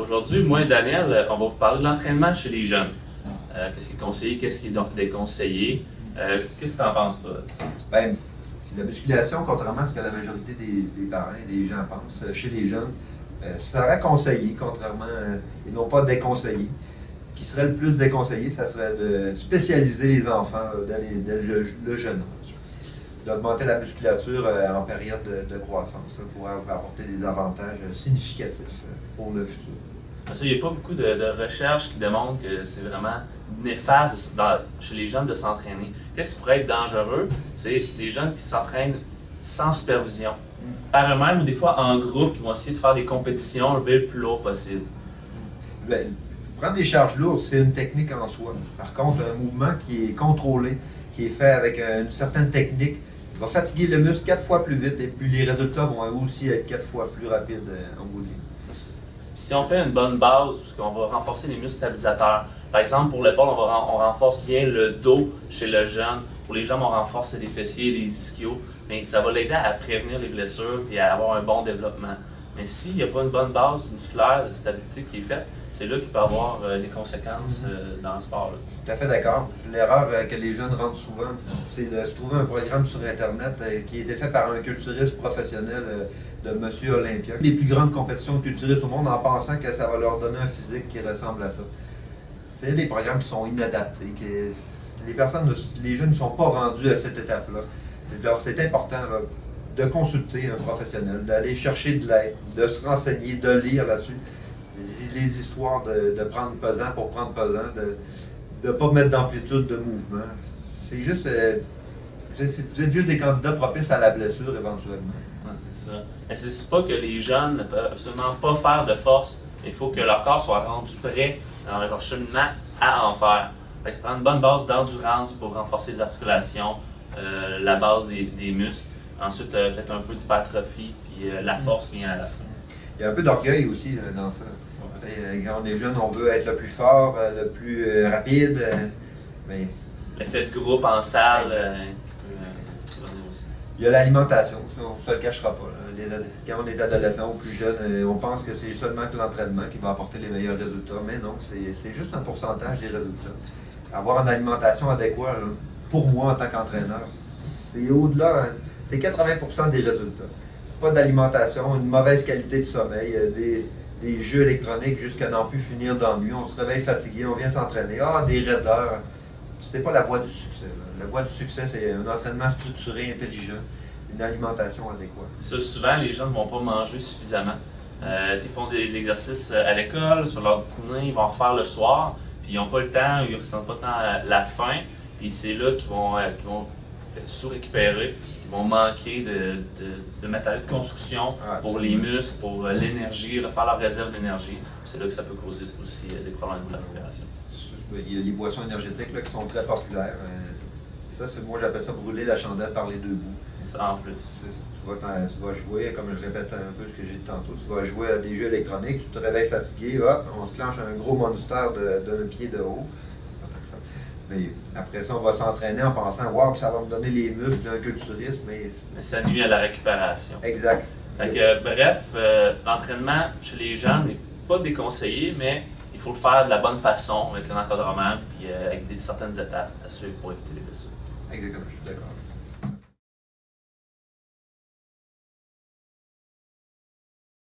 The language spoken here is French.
Aujourd'hui, moi et Daniel, on va vous parler de l'entraînement chez les jeunes. Qu'est-ce qui est conseillé, qu'est-ce qui est déconseillé. Qu'est-ce que tu en penses, toi? Ben, la musculation, contrairement à ce que la majorité des parents et des gens pensent, chez les jeunes, ça serait conseillé, contrairement, et non pas déconseillé. Ce qui serait le plus déconseillé, ça serait de spécialiser les enfants dès le jeune âge. D'augmenter la musculature en période de croissance. Ça pourrait apporter des avantages significatifs pour le futur. Parce qu'il n'y a pas beaucoup de recherches qui démontrent que c'est vraiment néfaste chez les jeunes de s'entraîner. Qu'est-ce qui pourrait être dangereux? C'est les jeunes qui s'entraînent sans supervision, par eux-mêmes ou des fois en groupe, qui vont essayer de faire des compétitions, lever le plus lourd possible. Ben, prendre des charges lourdes, c'est une technique en soi. Par contre, un mouvement qui est contrôlé, qui est fait avec une certaine technique, va fatiguer le muscle 4 fois plus vite et puis les résultats vont aussi être 4 fois plus rapides en bout de ligne. Si on fait une bonne base, parce qu'on va renforcer les muscles stabilisateurs, par exemple pour l'épaule, on renforce bien le dos chez le jeune. Pour les jambes, on renforce les fessiers, les ischios, mais ça va l'aider à prévenir les blessures et à avoir un bon développement. Mais s'il n'y a pas une bonne base musculaire de stabilité qui est faite, c'est là qu'il peut y avoir des conséquences dans le sport. Tout à fait d'accord. L'erreur que les jeunes rendent souvent, c'est de se trouver un programme sur Internet qui a été fait par un culturiste professionnel de Monsieur Olympia. Les plus grandes compétitions de culturistes au monde en pensant que ça va leur donner un physique qui ressemble à ça. C'est des programmes qui sont inadaptés. Les jeunes ne sont pas rendus à cette étape-là. Alors, c'est important là, de consulter un professionnel, d'aller chercher de l'aide, de se renseigner, de lire là-dessus. Les histoires de prendre pesant pour prendre pesant, de ne pas mettre d'amplitude de mouvement. C'est juste. Vous êtes juste des candidats propices à la blessure éventuellement. Ouais, c'est ça. Mais c'est pas que les jeunes ne peuvent absolument pas faire de force. Il faut que leur corps soit rendu prêt dans leur cheminement à en faire. Ça prend une bonne base d'endurance pour renforcer les articulations, la base des muscles. Ensuite, peut-être un peu d'hypertrophie, puis la force vient à la fin. Il y a un peu d'orgueil aussi dans ça. Quand on est jeune, on veut être le plus fort, le plus rapide. Mais l'effet de groupe en salle qui peut venir aussi. Il y a l'alimentation, on ne se le cachera pas. Quand on est adolescent ou plus jeune, on pense que c'est seulement que l'entraînement qui va apporter les meilleurs résultats. Mais non, c'est juste un pourcentage des résultats. Avoir une alimentation adéquate, pour moi en tant qu'entraîneur, c'est au-delà, c'est 80% des résultats. Pas d'alimentation, une mauvaise qualité de sommeil, des jeux électroniques jusqu'à n'en plus finir d'ennui. On se réveille fatigué, on vient s'entraîner. Des raideurs. C'est pas la voie du succès. La voie du succès, c'est un entraînement structuré, intelligent, une alimentation adéquate. Ça, souvent, les gens ne vont pas manger suffisamment. Ils font des exercices à l'école, sur leur dîner, ils vont en refaire le soir, puis ils n'ont pas le temps, ils ne ressentent pas tant la faim, puis c'est là qu'ils vont sous-récupérer, qu'ils vont manquer de matériel de construction pour les muscles, pour l'énergie, refaire leur réserve d'énergie. C'est là que ça peut causer aussi des problèmes de la récupération. Il y a des boissons énergétiques là, qui sont très populaires. Ça, moi j'appelle ça brûler la chandelle par les deux bouts. Ça en plus. Tu vas jouer, comme je répète un peu ce que j'ai dit tantôt, tu vas jouer à des jeux électroniques, tu te réveilles fatigué, hop, on se clenche un gros monster d'un pied de haut. Mais après ça, on va s'entraîner en pensant waouh, que ça va me donner les muscles d'un culturiste, mais ça nuit à la récupération. Exact. Bref, l'entraînement chez les jeunes n'est pas déconseillé, mais il faut le faire de la bonne façon, avec un encadrement, puis avec certaines étapes à suivre pour éviter les blessures. Exactement, je suis d'accord.